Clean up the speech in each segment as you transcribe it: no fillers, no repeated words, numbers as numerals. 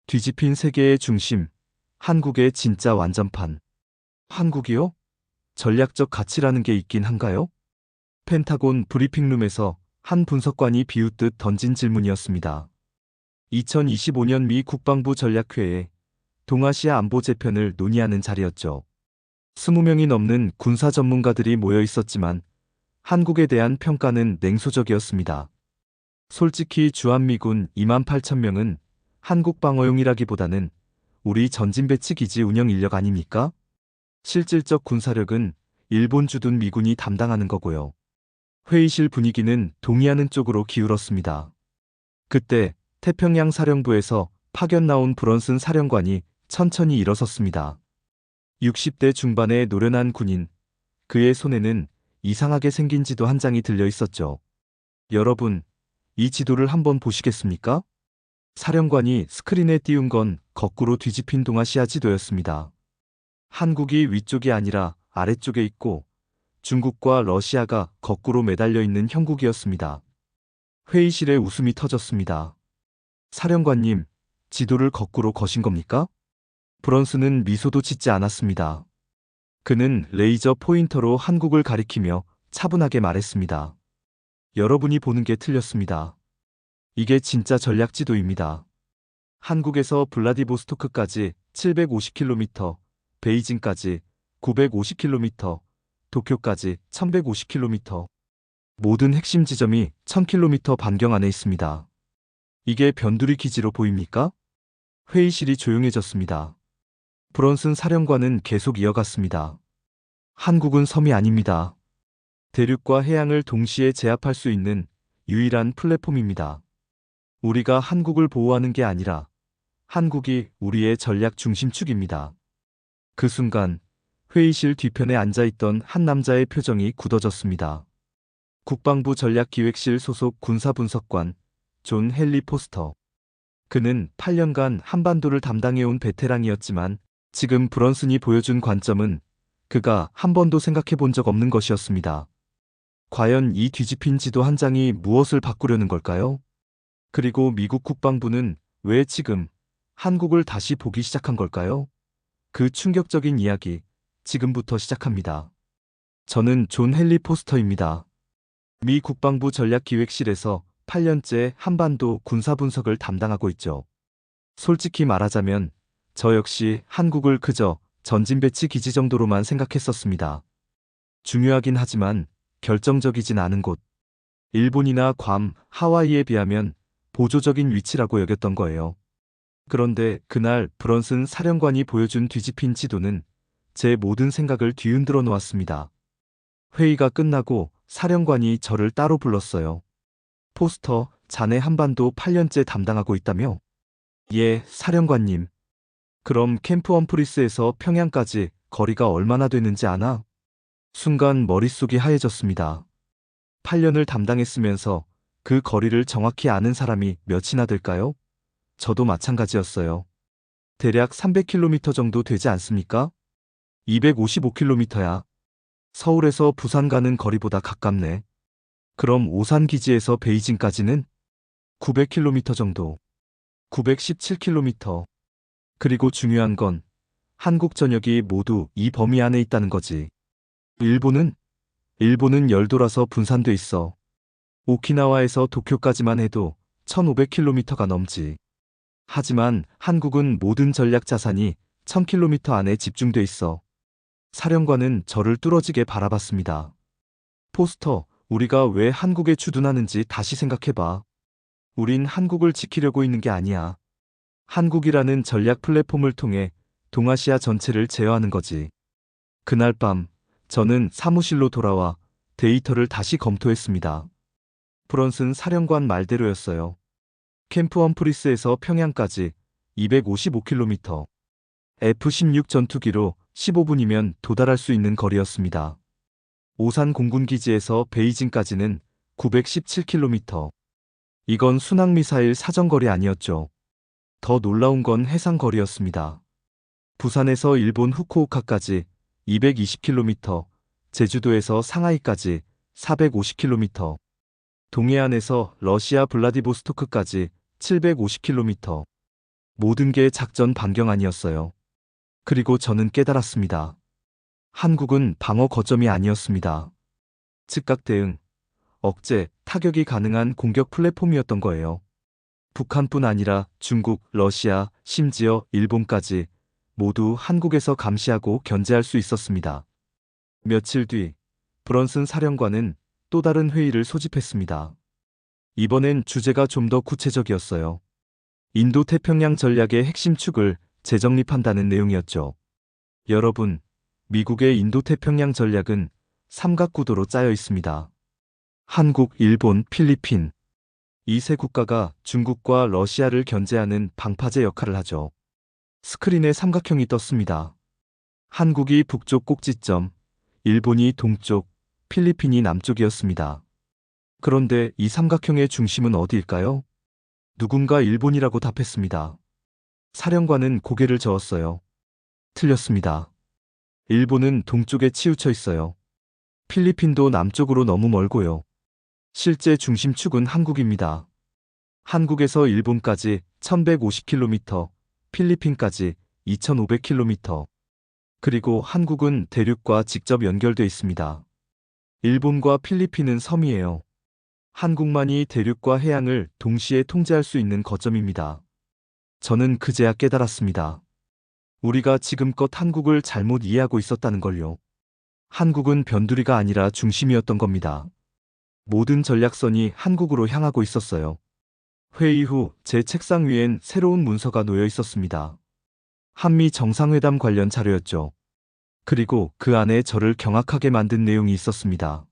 뒤집힌 세계의 중심, 한국의 진짜 완전판. 한국이요? 전략적 가치라는 게 있긴 한가요? 펜타곤 브리핑룸에서 한 분석관이 비웃듯 던진 질문이었습니다. 2025년 미 국방부 전략회의 동아시아 안보 재편을 논의하는 자리였죠. 20명이 넘는 군사 전문가들이 모여 있었지만 한국에 대한 평가는 냉소적이었습니다. 솔직히 주한미군 28,000명은 한국 방어용이라기보다는 우리 전진배치 기지 운영 인력 아닙니까? 실질적 군사력은 일본 주둔 미군이 담당하는 거고요. 회의실 분위기는 동의하는 쪽으로 기울었습니다. 그때 태평양 사령부에서 파견 나온 브런슨 사령관이 천천히 일어섰습니다. 60대 중반의 노련한 군인, 그의 손에는 이상하게 생긴 지도 한 장이 들려 있었죠. 여러분, 이 지도를 한번 보시겠습니까? 사령관이 스크린에 띄운 건 거꾸로 뒤집힌 동아시아 지도였습니다. 한국이 위쪽이 아니라 아래쪽에 있고 중국과 러시아가 거꾸로 매달려 있는 형국이었습니다. 회의실에 웃음이 터졌습니다. 사령관님, 지도를 거꾸로 거신 겁니까? 브런슨은 미소도 짓지 않았습니다. 그는 레이저 포인터로 한국을 가리키며 차분하게 말했습니다. 여러분이 보는 게 틀렸습니다. 이게 진짜 전략 지도입니다. 한국에서 블라디보스토크까지 750km, 베이징까지 950km, 도쿄까지 1150km. 모든 핵심 지점이 1000km 반경 안에 있습니다. 이게 변두리 기지로 보입니까? 회의실이 조용해졌습니다. 브런슨 사령관은 계속 이어갔습니다. 한국은 섬이 아닙니다. 대륙과 해양을 동시에 제압할 수 있는 유일한 플랫폼입니다. 우리가 한국을 보호하는 게 아니라 한국이 우리의 전략 중심축입니다. 그 순간 회의실 뒤편에 앉아있던 한 남자의 표정이 굳어졌습니다. 국방부 전략기획실 소속 군사분석관 존 헨리 포스터. 그는 8년간 한반도를 담당해온 베테랑이었지만 지금 브런슨이 보여준 관점은 그가 한 번도 생각해 본 적 없는 것이었습니다. 과연 이 뒤집힌 지도 한 장이 무엇을 바꾸려는 걸까요? 그리고 미국 국방부는 왜 지금 한국을 다시 보기 시작한 걸까요? 그 충격적인 이야기, 지금부터 시작합니다. 저는 존 헨리 포스터입니다. 미 국방부 전략기획실에서 8년째 한반도 군사 분석을 담당하고 있죠. 솔직히 말하자면 저 역시 한국을 그저 전진배치 기지 정도로만 생각했었습니다. 중요하긴 하지만 결정적이진 않은 곳. 일본이나 괌, 하와이에 비하면 보조적인 위치라고 여겼던 거예요. 그런데 그날 브런슨 사령관이 보여준 뒤집힌 지도는 제 모든 생각을 뒤흔들어 놓았습니다. 회의가 끝나고 사령관이 저를 따로 불렀어요. 포스터, 자네 한반도 8년째 담당하고 있다며? 예, 사령관님. 그럼 캠프 험프리스에서 평양까지 거리가 얼마나 되는지 아나? 순간 머릿속이 하얘졌습니다. 8년을 담당했으면서 그 거리를 정확히 아는 사람이 몇이나 될까요? 저도 마찬가지였어요. 대략 300km 정도 되지 않습니까? 255km야. 서울에서 부산 가는 거리보다 가깝네. 그럼 오산 기지에서 베이징까지는 900km 정도. 917km. 그리고 중요한 건 한국 전역이 모두 이 범위 안에 있다는 거지. 일본은? 일본은 열도라서 분산돼 있어. 오키나와에서 도쿄까지만 해도 1500km가 넘지. 하지만 한국은 모든 전략 자산이 1000km 안에 집중돼 있어. 사령관은 저를 뚫어지게 바라봤습니다. 포스터, 우리가 왜 한국에 주둔하는지 다시 생각해봐. 우린 한국을 지키려고 있는 게 아니야. 한국이라는 전략 플랫폼을 통해 동아시아 전체를 제어하는 거지. 그날 밤, 저는 사무실로 돌아와 데이터를 다시 검토했습니다. 브런슨 사령관 말대로였어요. 캠프 험프리스에서 평양까지 255km. F-16 전투기로 15분이면 도달할 수 있는 거리였습니다. 오산 공군기지에서 베이징까지는 917km. 이건 순항미사일 사정거리 아니었죠. 더 놀라운 건 해상거리였습니다. 부산에서 일본 후쿠오카까지 220km, 제주도에서 상하이까지 450km, 동해안에서 러시아 블라디보스토크까지 750km. 모든 게 작전 반경 아니었어요. 그리고 저는 깨달았습니다. 한국은 방어 거점이 아니었습니다. 즉각 대응, 억제, 타격이 가능한 공격 플랫폼이었던 거예요. 북한뿐 아니라 중국, 러시아, 심지어 일본까지 모두 한국에서 감시하고 견제할 수 있었습니다. 며칠 뒤, 브런슨 사령관은 또 다른 회의를 소집했습니다. 이번엔 주제가 좀 더 구체적이었어요. 인도 태평양 전략의 핵심 축을 재정립한다는 내용이었죠. 여러분, 미국의 인도 태평양 전략은 삼각구도로 짜여 있습니다. 한국, 일본, 필리핀. 이 세 국가가 중국과 러시아를 견제하는 방파제 역할을 하죠. 스크린에 삼각형이 떴습니다. 한국이 북쪽 꼭지점, 일본이 동쪽, 필리핀이 남쪽이었습니다. 그런데 이 삼각형의 중심은 어디일까요? 누군가 일본이라고 답했습니다. 사령관은 고개를 저었어요. 틀렸습니다. 일본은 동쪽에 치우쳐 있어요. 필리핀도 남쪽으로 너무 멀고요. 실제 중심축은 한국입니다. 한국에서 일본까지 1150km, 필리핀까지 2500km. 그리고 한국은 대륙과 직접 연결돼 있습니다. 일본과 필리핀은 섬이에요. 한국만이 대륙과 해양을 동시에 통제할 수 있는 거점입니다. 저는 그제야 깨달았습니다. 우리가 지금껏 한국을 잘못 이해하고 있었다는 걸요. 한국은 변두리가 아니라 중심이었던 겁니다. 모든 전략선이 한국으로 향하고 있었어요. 회의 후 제 책상 위엔 새로운 문서가 놓여 있었습니다. 한미 정상회담 관련 자료였죠. 그리고 그 안에 저를 경악하게 만든 내용이 있었습니다.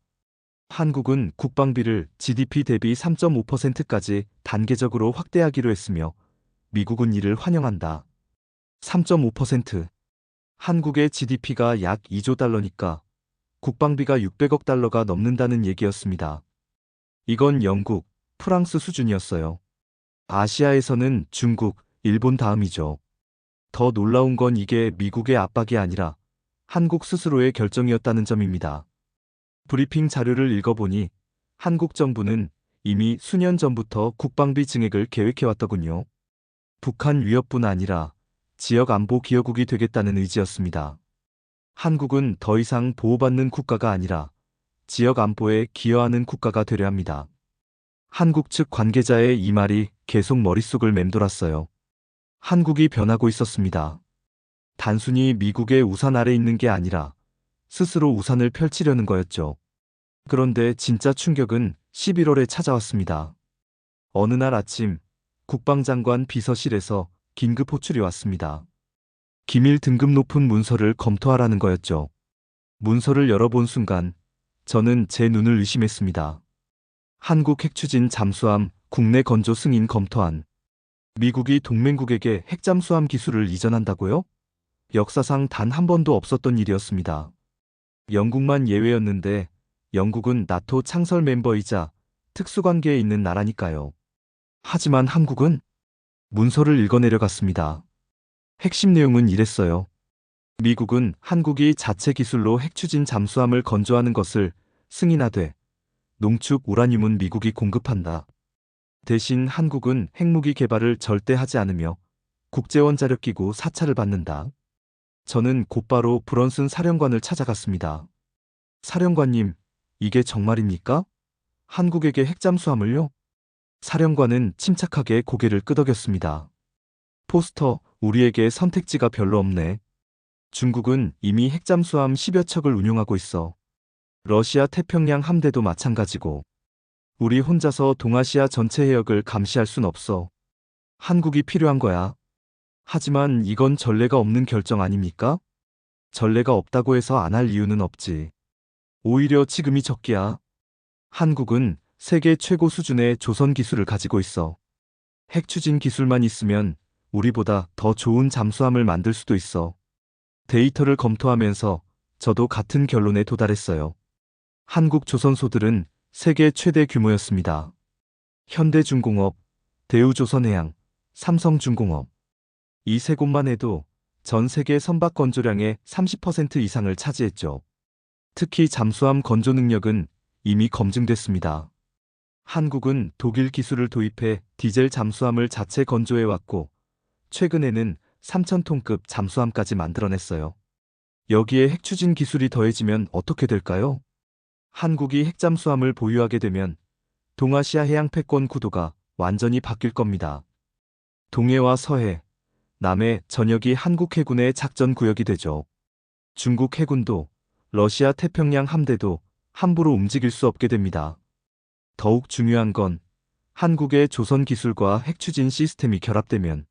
한국은 국방비를 GDP 대비 3.5%까지 단계적으로 확대하기로 했으며 미국은 이를 환영한다. 3.5%. 한국의 GDP가 약 2조 달러니까 국방비가 600억 달러가 넘는다는 얘기였습니다. 이건 영국, 프랑스 수준이었어요. 아시아에서는 중국, 일본 다음이죠. 더 놀라운 건 이게 미국의 압박이 아니라 한국 스스로의 결정이었다는 점입니다. 브리핑 자료를 읽어보니 한국 정부는 이미 수년 전부터 국방비 증액을 계획해왔더군요. 북한 위협뿐 아니라 지역 안보 기여국이 되겠다는 의지였습니다. 한국은 더 이상 보호받는 국가가 아니라 지역 안보에 기여하는 국가가 되려 합니다. 한국 측 관계자의 이 말이 계속 머릿속을 맴돌았어요. 한국이 변하고 있었습니다. 단순히 미국의 우산 아래 있는 게 아니라 스스로 우산을 펼치려는 거였죠. 그런데 진짜 충격은 11월에 찾아왔습니다. 어느 날 아침 국방장관 비서실에서 긴급 호출이 왔습니다. 기밀 등급 높은 문서를 검토하라는 거였죠. 문서를 열어본 순간 저는 제 눈을 의심했습니다. 한국 핵추진 잠수함 국내 건조 승인 검토안. 미국이 동맹국에게 핵잠수함 기술을 이전한다고요? 역사상 단 한 번도 없었던 일이었습니다. 영국만 예외였는데 영국은 나토 창설 멤버이자 특수관계에 있는 나라니까요. 하지만 한국은? 문서를 읽어내려갔습니다. 핵심 내용은 이랬어요. 미국은 한국이 자체 기술로 핵추진 잠수함을 건조하는 것을 승인하되 농축 우라늄은 미국이 공급한다. 대신 한국은 핵무기 개발을 절대 하지 않으며 국제원자력기구 사찰을 받는다. 저는 곧바로 브런슨 사령관을 찾아갔습니다. 사령관님, 이게 정말입니까? 한국에게 핵잠수함을요? 사령관은 침착하게 고개를 끄덕였습니다. 포스터, 우리에게 선택지가 별로 없네. 중국은 이미 핵잠수함 10여 척을 운용하고 있어. 러시아 태평양 함대도 마찬가지고. 우리 혼자서 동아시아 전체 해역을 감시할 순 없어. 한국이 필요한 거야. 하지만 이건 전례가 없는 결정 아닙니까? 전례가 없다고 해서 안 할 이유는 없지. 오히려 지금이 적기야. 한국은 세계 최고 수준의 조선 기술을 가지고 있어. 핵 추진 기술만 있으면 우리보다 더 좋은 잠수함을 만들 수도 있어. 데이터를 검토하면서 저도 같은 결론에 도달했어요. 한국 조선소들은 세계 최대 규모였습니다. 현대중공업, 대우조선해양, 삼성중공업. 이 세 곳만 해도 전 세계 선박 건조량의 30% 이상을 차지했죠. 특히 잠수함 건조 능력은 이미 검증됐습니다. 한국은 독일 기술을 도입해 디젤 잠수함을 자체 건조해왔고 최근에는 3,000톤급 잠수함까지 만들어냈어요. 여기에 핵추진 기술이 더해지면 어떻게 될까요? 한국이 핵잠수함을 보유하게 되면 동아시아 해양 패권 구도가 완전히 바뀔 겁니다. 동해와 서해, 남해 전역이 한국 해군의 작전 구역이 되죠. 중국 해군도 러시아 태평양 함대도 함부로 움직일 수 없게 됩니다. 더욱 중요한 건 한국의 조선 기술과 핵추진 시스템이 결합되면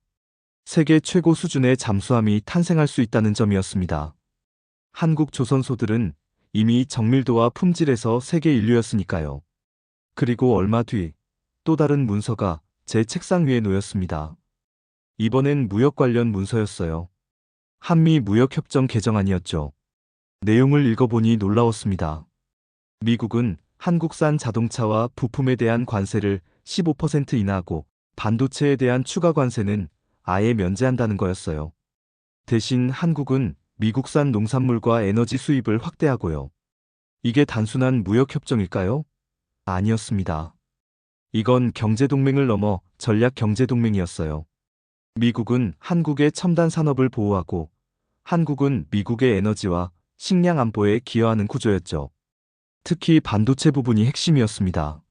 세계 최고 수준의 잠수함이 탄생할 수 있다는 점이었습니다. 한국 조선소들은 이미 정밀도와 품질에서 세계 인류였으니까요. 그리고 얼마 뒤 또 다른 문서가 제 책상 위에 놓였습니다. 이번엔 무역 관련 문서였어요. 한미 무역협정 개정안이었죠. 내용을 읽어보니 놀라웠습니다. 미국은 한국산 자동차와 부품에 대한 관세를 15% 인하하고 반도체에 대한 추가 관세는 아예 면제한다는 거였어요. 대신 한국은 미국산 농산물과 에너지 수입을 확대하고요. 이게 단순한 무역협정일까요? 아니었습니다. 이건 경제동맹을 넘어 전략경제동맹이었어요. 미국은 한국의 첨단 산업을 보호하고 한국은 미국의 에너지와 식량 안보에 기여하는 구조였죠. 특히 반도체 부분이 핵심이었습니다.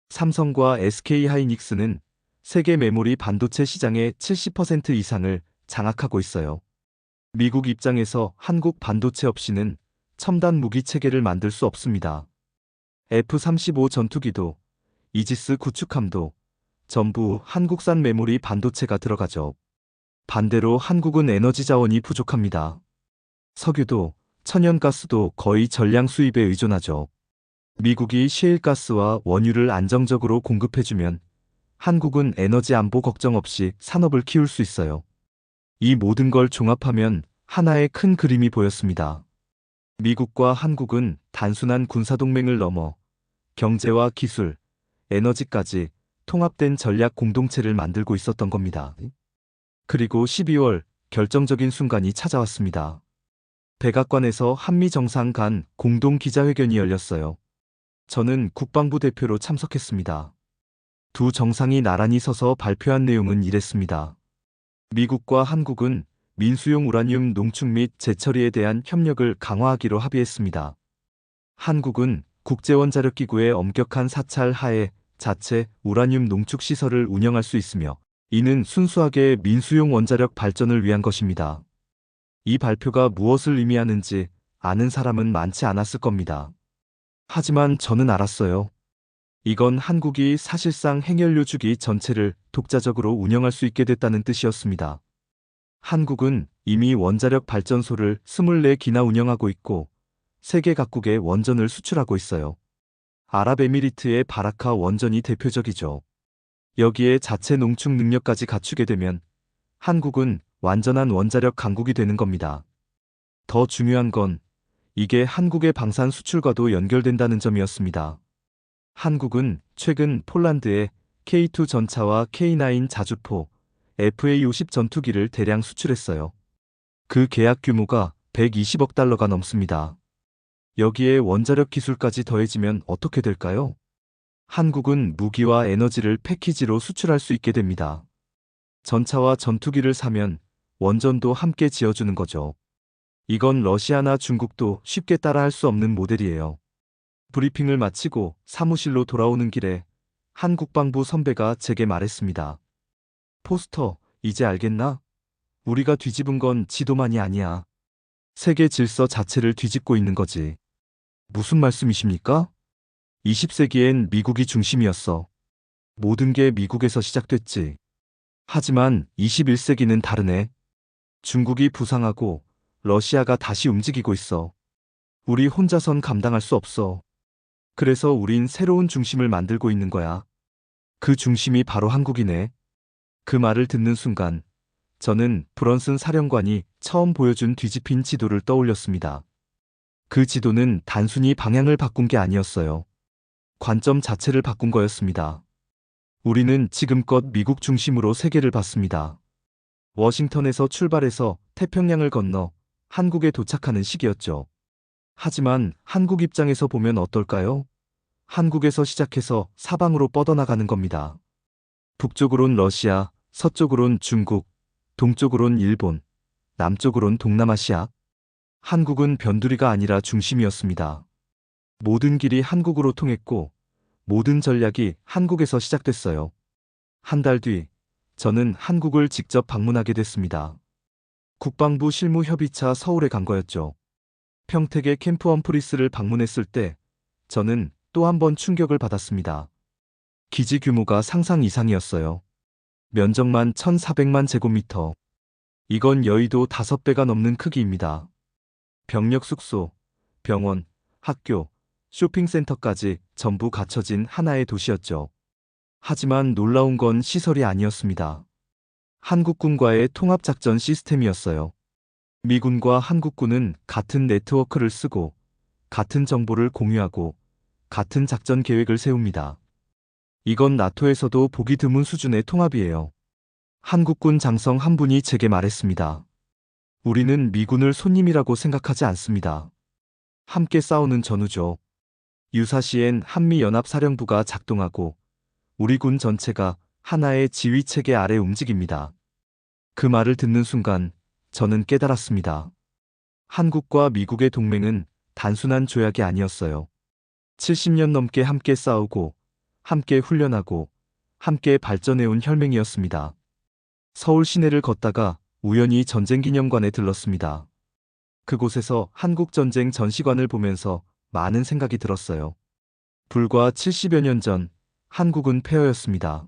삼성과 SK하이닉스는 세계 메모리 반도체 시장의 70% 이상을 장악하고 있어요. 미국 입장에서 한국 반도체 없이는 첨단 무기 체계를 만들 수 없습니다. F-35 전투기도, 이지스 구축함도 전부 한국산 메모리 반도체가 들어가죠. 반대로 한국은 에너지 자원이 부족합니다. 석유도, 천연가스도 거의 전량 수입에 의존하죠. 미국이 셰일가스와 원유를 안정적으로 공급해주면 한국은 에너지 안보 걱정 없이 산업을 키울 수 있어요. 이 모든 걸 종합하면 하나의 큰 그림이 보였습니다. 미국과 한국은 단순한 군사동맹을 넘어 경제와 기술, 에너지까지 통합된 전략 공동체를 만들고 있었던 겁니다. 그리고 12월 결정적인 순간이 찾아왔습니다. 백악관에서 한미 정상 간 공동 기자회견이 열렸어요. 저는 국방부 대표로 참석했습니다. 두 정상이 나란히 서서 발표한 내용은 이랬습니다. 미국과 한국은 민수용 우라늄 농축 및 재처리에 대한 협력을 강화하기로 합의했습니다. 한국은 국제원자력기구의 엄격한 사찰 하에 자체 우라늄 농축 시설을 운영할 수 있으며 이는 순수하게 민수용 원자력 발전을 위한 것입니다. 이 발표가 무엇을 의미하는지 아는 사람은 많지 않았을 겁니다. 하지만 저는 알았어요. 이건 한국이 사실상 핵연료 주기 전체를 독자적으로 운영할 수 있게 됐다는 뜻이었습니다. 한국은 이미 원자력 발전소를 24기나 운영하고 있고 세계 각국에 원전을 수출하고 있어요. 아랍에미리트의 바라카 원전이 대표적이죠. 여기에 자체 농축 능력까지 갖추게 되면 한국은 완전한 원자력 강국이 되는 겁니다. 더 중요한 건 이게 한국의 방산 수출과도 연결된다는 점이었습니다. 한국은 최근 폴란드에 K2 전차와 K9 자주포, FA-50 전투기를 대량 수출했어요. 그 계약 규모가 120억 달러가 넘습니다. 여기에 원자력 기술까지 더해지면 어떻게 될까요? 한국은 무기와 에너지를 패키지로 수출할 수 있게 됩니다. 전차와 전투기를 사면 원전도 함께 지어주는 거죠. 이건 러시아나 중국도 쉽게 따라할 수 없는 모델이에요. 브리핑을 마치고 사무실로 돌아오는 길에 한 국방부 선배가 제게 말했습니다. 포스터, 이제 알겠나? 우리가 뒤집은 건 지도만이 아니야. 세계 질서 자체를 뒤집고 있는 거지. 무슨 말씀이십니까? 20세기엔 미국이 중심이었어. 모든 게 미국에서 시작됐지. 하지만 21세기는 다르네. 중국이 부상하고 러시아가 다시 움직이고 있어. 우리 혼자선 감당할 수 없어. 그래서 우린 새로운 중심을 만들고 있는 거야. 그 중심이 바로 한국이네. 그 말을 듣는 순간 저는 브런슨 사령관이 처음 보여준 뒤집힌 지도를 떠올렸습니다. 그 지도는 단순히 방향을 바꾼 게 아니었어요. 관점 자체를 바꾼 거였습니다. 우리는 지금껏 미국 중심으로 세계를 봤습니다. 워싱턴에서 출발해서 태평양을 건너 한국에 도착하는 시기였죠. 하지만 한국 입장에서 보면 어떨까요? 한국에서 시작해서 사방으로 뻗어나가는 겁니다. 북쪽으론 러시아, 서쪽으론 중국, 동쪽으론 일본, 남쪽으론 동남아시아. 한국은 변두리가 아니라 중심이었습니다. 모든 길이 한국으로 통했고 모든 전략이 한국에서 시작됐어요. 한 달 뒤, 저는 한국을 직접 방문하게 됐습니다. 국방부 실무협의차 서울에 간 거였죠. 평택의 캠프 험프리스를 방문했을 때 저는 또 한 번 충격을 받았습니다. 기지 규모가 상상 이상이었어요. 면적만 1,400만 제곱미터. 이건 여의도 5배가 넘는 크기입니다. 병력 숙소, 병원, 학교, 쇼핑센터까지 전부 갖춰진 하나의 도시였죠. 하지만 놀라운 건 시설이 아니었습니다. 한국군과의 통합작전 시스템이었어요. 미군과 한국군은 같은 네트워크를 쓰고 같은 정보를 공유하고 같은 작전 계획을 세웁니다. 이건 나토에서도 보기 드문 수준의 통합이에요. 한국군 장성 한 분이 제게 말했습니다. 우리는 미군을 손님이라고 생각하지 않습니다. 함께 싸우는 전우죠. 유사시엔 한미연합사령부가 작동하고 우리 군 전체가 하나의 지휘체계 아래 움직입니다. 그 말을 듣는 순간 저는 깨달았습니다. 한국과 미국의 동맹은 단순한 조약이 아니었어요. 70년 넘게 함께 싸우고 함께 훈련하고 함께 발전해온 혈맹이었습니다. 서울 시내를 걷다가 우연히 전쟁기념관에 들렀습니다. 그곳에서 한국전쟁 전시관을 보면서 많은 생각이 들었어요. 불과 70여 년 전 한국은 폐허였습니다.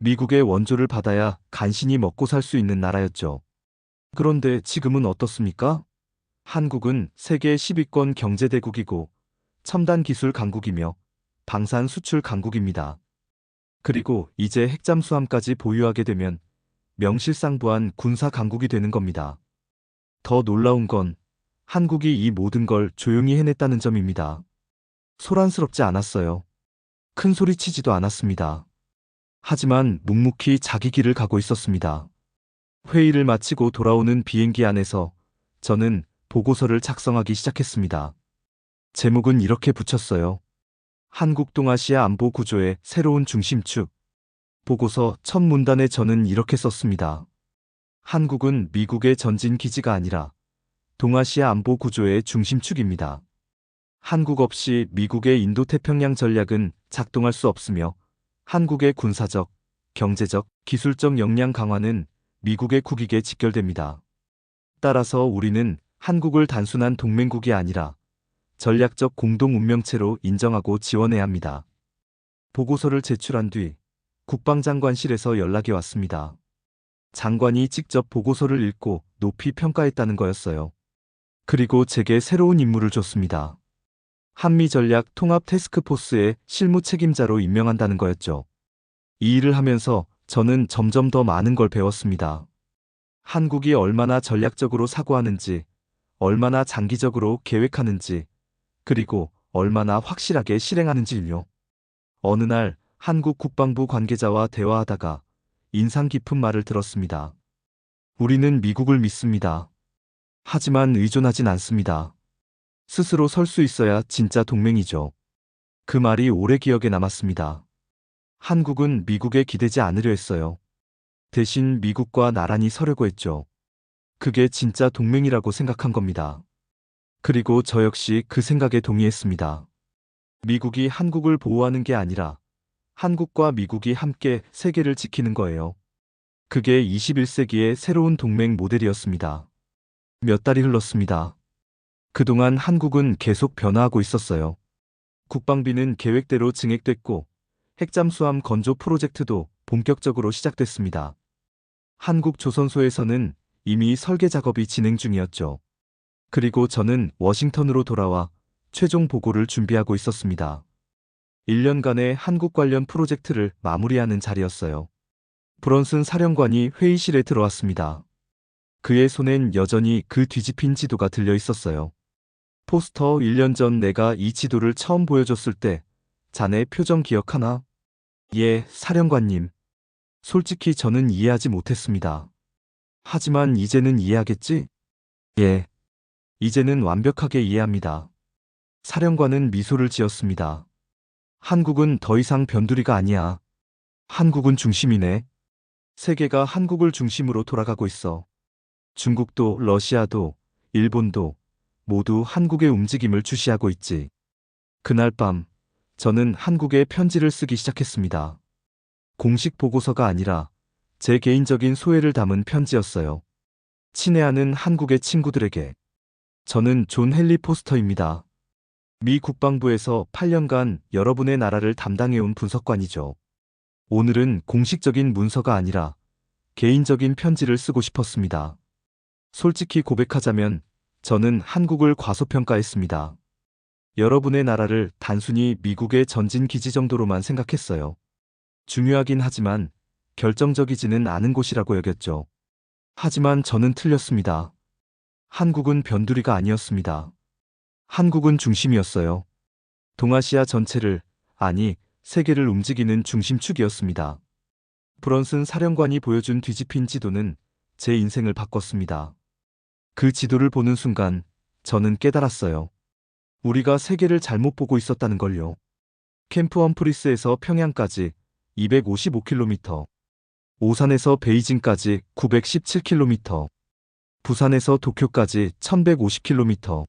미국의 원조를 받아야 간신히 먹고 살 수 있는 나라였죠. 그런데 지금은 어떻습니까? 한국은 세계 10위권 경제대국이고 첨단 기술 강국이며 방산 수출 강국입니다. 그리고 이제 핵잠수함까지 보유하게 되면 명실상부한 군사 강국이 되는 겁니다. 더 놀라운 건 한국이 이 모든 걸 조용히 해냈다는 점입니다. 소란스럽지 않았어요. 큰 소리 치지도 않았습니다. 하지만 묵묵히 자기 길을 가고 있었습니다. 회의를 마치고 돌아오는 비행기 안에서 저는 보고서를 작성하기 시작했습니다. 제목은 이렇게 붙였어요. 한국 동아시아 안보 구조의 새로운 중심축. 보고서 첫 문단에 저는 이렇게 썼습니다. 한국은 미국의 전진 기지가 아니라 동아시아 안보 구조의 중심축입니다. 한국 없이 미국의 인도태평양 전략은 작동할 수 없으며 한국의 군사적, 경제적, 기술적 역량 강화는 미국의 국익에 직결됩니다. 따라서 우리는 한국을 단순한 동맹국이 아니라 전략적 공동 운명체로 인정하고 지원해야 합니다. 보고서를 제출한 뒤 국방장관실에서 연락이 왔습니다. 장관이 직접 보고서를 읽고 높이 평가했다는 거였어요. 그리고 제게 새로운 임무를 줬습니다. 한미전략 통합 태스크포스의 실무 책임자로 임명한다는 거였죠. 이 일을 하면서 저는 점점 더 많은 걸 배웠습니다. 한국이 얼마나 전략적으로 사고하는지, 얼마나 장기적으로 계획하는지, 그리고 얼마나 확실하게 실행하는지요. 어느 날 한국 국방부 관계자와 대화하다가 인상 깊은 말을 들었습니다. 우리는 미국을 믿습니다. 하지만 의존하진 않습니다. 스스로 설 수 있어야 진짜 동맹이죠. 그 말이 오래 기억에 남았습니다. 한국은 미국에 기대지 않으려 했어요. 대신 미국과 나란히 서려고 했죠. 그게 진짜 동맹이라고 생각한 겁니다. 그리고 저 역시 그 생각에 동의했습니다. 미국이 한국을 보호하는 게 아니라 한국과 미국이 함께 세계를 지키는 거예요. 그게 21세기의 새로운 동맹 모델이었습니다. 몇 달이 흘렀습니다. 그동안 한국은 계속 변화하고 있었어요. 국방비는 계획대로 증액됐고 핵잠수함 건조 프로젝트도 본격적으로 시작됐습니다. 한국조선소에서는 이미 설계 작업이 진행 중이었죠. 그리고 저는 워싱턴으로 돌아와 최종 보고를 준비하고 있었습니다. 1년간의 한국 관련 프로젝트를 마무리하는 자리였어요. 브런슨 사령관이 회의실에 들어왔습니다. 그의 손엔 여전히 그 뒤집힌 지도가 들려 있었어요. 포스터 1년 전 내가 이 지도를 처음 보여줬을 때 자네 표정 기억하나? 예, 사령관님. 솔직히 저는 이해하지 못했습니다. 하지만 이제는 이해하겠지? 예. 이제는 완벽하게 이해합니다. 사령관은 미소를 지었습니다. 한국은 더 이상 변두리가 아니야. 한국은 중심이네. 세계가 한국을 중심으로 돌아가고 있어. 중국도, 러시아도, 일본도 모두 한국의 움직임을 주시하고 있지. 그날 밤, 저는 한국에 편지를 쓰기 시작했습니다. 공식 보고서가 아니라 제 개인적인 소회를 담은 편지였어요. 친애하는 한국의 친구들에게. 저는 존 헨리 포스터입니다. 미 국방부에서 8년간 여러분의 나라를 담당해온 분석관이죠. 오늘은 공식적인 문서가 아니라 개인적인 편지를 쓰고 싶었습니다. 솔직히 고백하자면 저는 한국을 과소평가했습니다. 여러분의 나라를 단순히 미국의 전진 기지 정도로만 생각했어요. 중요하긴 하지만 결정적이지는 않은 곳이라고 여겼죠. 하지만 저는 틀렸습니다. 한국은 변두리가 아니었습니다. 한국은 중심이었어요. 동아시아 전체를, 아니, 세계를 움직이는 중심축이었습니다. 브런슨 사령관이 보여준 뒤집힌 지도는 제 인생을 바꿨습니다. 그 지도를 보는 순간 저는 깨달았어요. 우리가 세계를 잘못 보고 있었다는 걸요. 캠프 험프리스에서 평양까지 255km, 오산에서 베이징까지 917km, 부산에서 도쿄까지 1150km.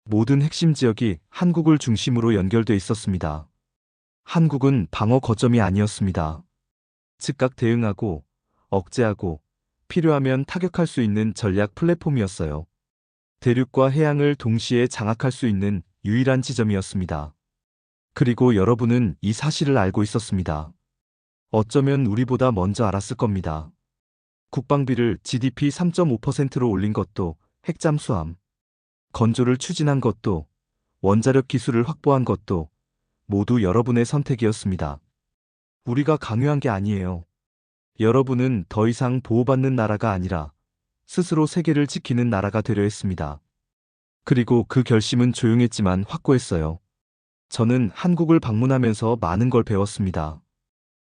모든 핵심 지역이 한국을 중심으로 연결돼 있었습니다. 한국은 방어 거점이 아니었습니다. 즉각 대응하고, 억제하고, 필요하면 타격할 수 있는 전략 플랫폼이었어요. 대륙과 해양을 동시에 장악할 수 있는 유일한 지점이었습니다. 그리고 여러분은 이 사실을 알고 있었습니다. 어쩌면 우리보다 먼저 알았을 겁니다. 국방비를 GDP 3.5%로 올린 것도 핵잠수함, 건조를 추진한 것도, 원자력 기술을 확보한 것도 모두 여러분의 선택이었습니다. 우리가 강요한 게 아니에요. 여러분은 더 이상 보호받는 나라가 아니라 스스로 세계를 지키는 나라가 되려 했습니다. 그리고 그 결심은 조용했지만 확고했어요. 저는 한국을 방문하면서 많은 걸 배웠습니다.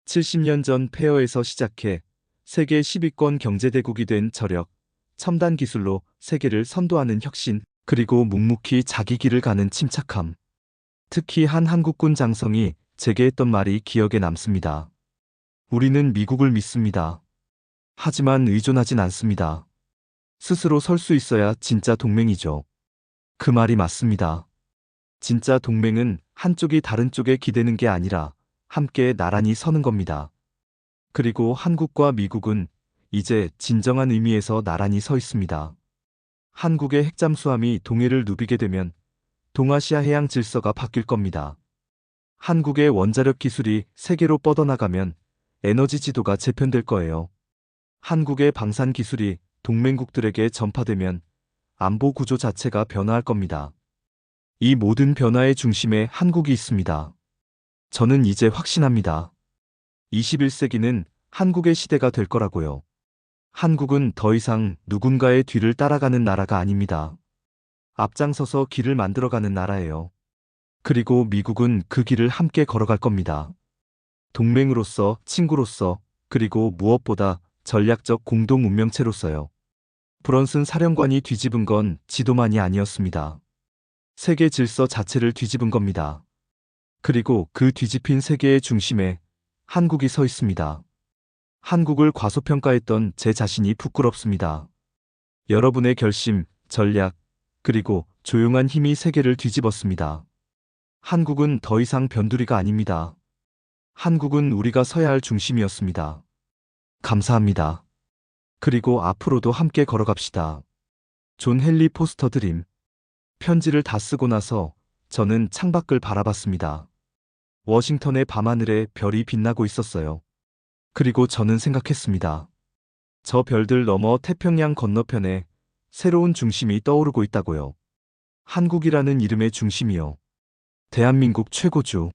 70년 전 폐허에서 시작해 세계 10위권 경제대국이 된 저력, 첨단 기술로 세계를 선도하는 혁신, 그리고 묵묵히 자기 길을 가는 침착함. 특히 한 한국군 장성이 제게 했던 말이 기억에 남습니다. 우리는 미국을 믿습니다. 하지만 의존하진 않습니다. 스스로 설 수 있어야 진짜 동맹이죠. 그 말이 맞습니다. 진짜 동맹은 한쪽이 다른 쪽에 기대는 게 아니라 함께 나란히 서는 겁니다. 그리고 한국과 미국은 이제 진정한 의미에서 나란히 서 있습니다. 한국의 핵잠수함이 동해를 누비게 되면 동아시아 해양 질서가 바뀔 겁니다. 한국의 원자력 기술이 세계로 뻗어나가면 에너지 지도가 재편될 거예요. 한국의 방산 기술이 동맹국들에게 전파되면 안보 구조 자체가 변화할 겁니다. 이 모든 변화의 중심에 한국이 있습니다. 저는 이제 확신합니다. 21세기는 한국의 시대가 될 거라고요. 한국은 더 이상 누군가의 뒤를 따라가는 나라가 아닙니다. 앞장서서 길을 만들어가는 나라예요. 그리고 미국은 그 길을 함께 걸어갈 겁니다. 동맹으로서, 친구로서, 그리고 무엇보다 전략적 공동 운명체로서요. 브런슨 사령관이 뒤집은 건 지도만이 아니었습니다. 세계 질서 자체를 뒤집은 겁니다. 그리고 그 뒤집힌 세계의 중심에 한국이 서 있습니다. 한국을 과소평가했던 제 자신이 부끄럽습니다. 여러분의 결심, 전략, 그리고 조용한 힘이 세계를 뒤집었습니다. 한국은 더 이상 변두리가 아닙니다. 한국은 우리가 서야 할 중심이었습니다. 감사합니다. 그리고 앞으로도 함께 걸어갑시다. 존 헨리 포스터 드림. 편지를 다 쓰고 나서 저는 창밖을 바라봤습니다. 워싱턴의 밤하늘에 별이 빛나고 있었어요. 그리고 저는 생각했습니다. 저 별들 너머 태평양 건너편에 새로운 중심이 떠오르고 있다고요. 한국이라는 이름의 중심이요. 대한민국 최고주.